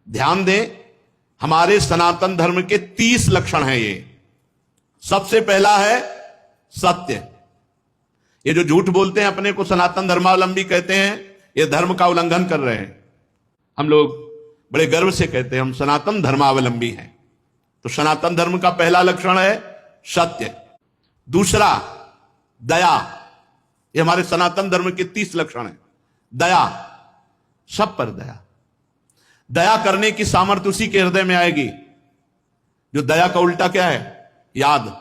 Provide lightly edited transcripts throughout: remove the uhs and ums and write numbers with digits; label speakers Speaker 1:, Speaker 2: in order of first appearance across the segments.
Speaker 1: ध्यान दें, हमारे सनातन धर्म के 30 लक्षण हैं ये। सबसे पहला है सत्य। ये जो झूठ बोलते हैं, अपने को सनातन धर्मावलंबी कहते हैं, ये धर्म का उल्लंघन कर रहे हैं। हम लोग बड़े गर्व से कहते हैं हम सनातन धर्मावलंबी हैं। तो सनातन धर्म का पहला लक्षण है सत्य। दूसरा दया। ये हमारे सनातन धर्म के 30 लक्षण हैं। दया, सब पर दया। दया करने की सामर्थ्य उसी के हृदय में आएगी जो दया का उल्टा क्या है? याद।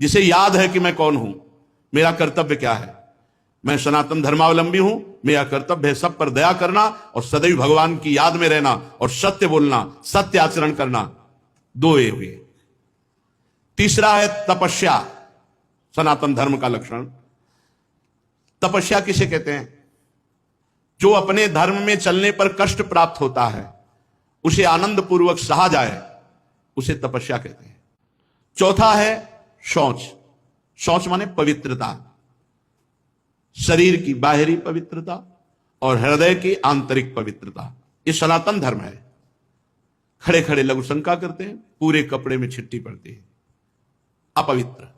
Speaker 1: जिसे याद है कि मैं कौन हूं, मेरा कर्तव्य क्या है, मैं सनातन धर्मावलंबी हूं, मेरा कर्तव्य है सब पर दया करना और सदैव भगवान की याद में रहना और सत्य बोलना, सत्य आचरण करना। दो ये हुए। तीसरा है तपस्या, सनातन धर्म का लक्षण। तपस्या किसे कहते हैं? जो अपने धर्म में चलने पर कष्ट प्राप्त होता है, उसे आनंद पूर्वक सहा जाए, उसे तपस्या कहते हैं। चौथा है शौच। शौच माने पवित्रता, शरीर की बाहरी पवित्रता और हृदय की आंतरिक पवित्रता। ये सनातन धर्म है। खड़े खड़े लघु शंका करते हैं, पूरे कपड़े में छिट्टी पड़ती है, अपवित्र।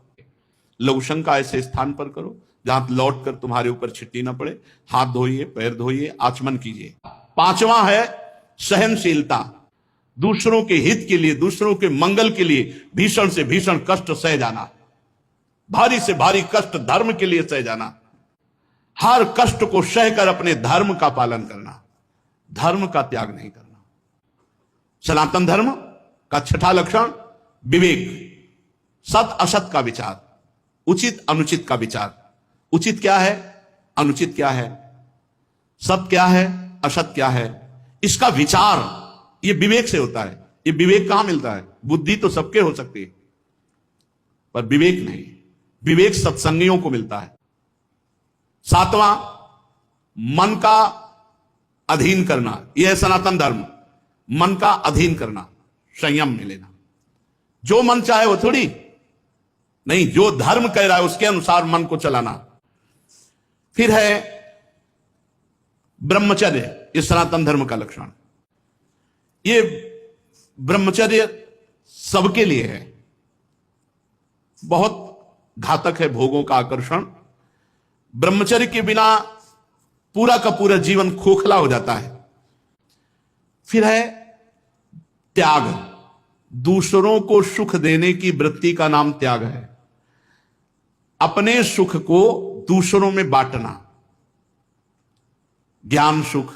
Speaker 1: लघु शंका ऐसे स्थान पर करो जहां लौट कर तुम्हारे ऊपर छिट्टी ना पड़े। हाथ धोइए, पैर धोइए, आचमन कीजिए। पांचवा है सहनशीलता। दूसरों के हित के लिए, दूसरों के मंगल के लिए भीषण से भीषण कष्ट सह जाना, भारी से भारी कष्ट धर्म के लिए सह जाना, हर कष्ट को सहकर अपने धर्म का पालन करना, धर्म का त्याग नहीं करना। सनातन धर्म का छठा लक्षण विवेक। सत असत का विचार, उचित अनुचित का विचार। उचित क्या है, अनुचित क्या है, सत्य क्या है, असत क्या है, इसका विचार ये विवेक से होता है। ये विवेक कहां मिलता है? बुद्धि तो सबके हो सकती है, पर विवेक नहीं। विवेक सत्संगियों को मिलता है। सातवां, मन का अधीन करना। यह है सनातन धर्म, मन का अधीन करना, संयम में लेना। जो मन चाहे वो थोड़ी नहीं, जो धर्म कह रहा है उसके अनुसार मन को चलाना। फिर है ब्रह्मचर्य, इस सनातन धर्म का लक्षण। ये ब्रह्मचर्य सबके लिए है, बहुत घातक है भोगों का आकर्षण। ब्रह्मचर्य के बिना पूरा का पूरा जीवन खोखला हो जाता है। फिर है त्याग। दूसरों को सुख देने की वृत्ति का नाम त्याग है। अपने सुख को दूसरों में बांटना। ज्ञान सुख,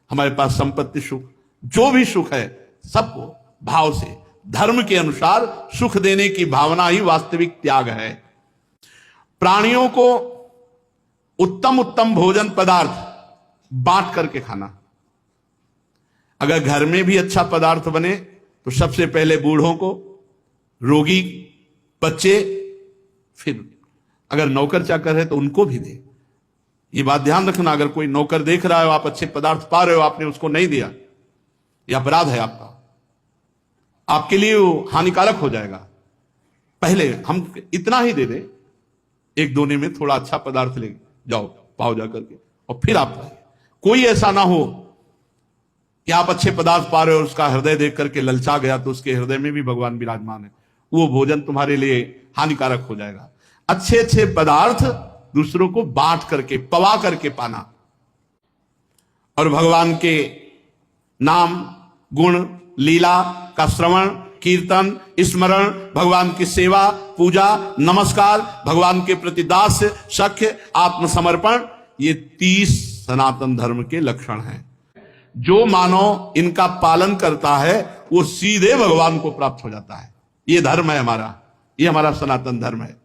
Speaker 1: हमारे पास संपत्ति सुख, जो भी सुख है सबको भाव से, धर्म के अनुसार सुख देने की भावना ही वास्तविक त्याग है। प्राणियों को उत्तम उत्तम भोजन पदार्थ बांट करके खाना। अगर घर में भी अच्छा पदार्थ बने तो सबसे पहले बूढ़ों को, रोगी, बच्चे, फिर अगर नौकर चाकर है तो उनको भी दे। ये बात ध्यान रखना, अगर कोई नौकर देख रहा है, आप अच्छे पदार्थ पा रहे हो, आपने उसको नहीं दिया, यह अपराध है आपका, आपके लिए वो हानिकारक हो जाएगा। पहले हम इतना ही दे दे, एक दोने में थोड़ा अच्छा पदार्थ ले जाओ, पाओ जाकर के, और फिर आप खाइए। कोई ऐसा ना हो कि आप अच्छे पदार्थ पा रहे हो, उसका हृदय देख करके ललचा गया, तो उसके हृदय में भी भगवान विराजमान है, वो भोजन तुम्हारे लिए हानिकारक हो जाएगा। अच्छे अच्छे पदार्थ दूसरों को बांट करके, पवा करके पाना, और भगवान के नाम, गुण, लीला का श्रवण, कीर्तन, स्मरण, भगवान की सेवा, पूजा, नमस्कार, भगवान के प्रति दास्य, सख्य, आत्मसमर्पण, ये 30 सनातन धर्म के लक्षण हैं। जो मानव इनका पालन करता है वो सीधे भगवान को प्राप्त हो जाता है। ये धर्म है हमारा, ये हमारा सनातन धर्म है।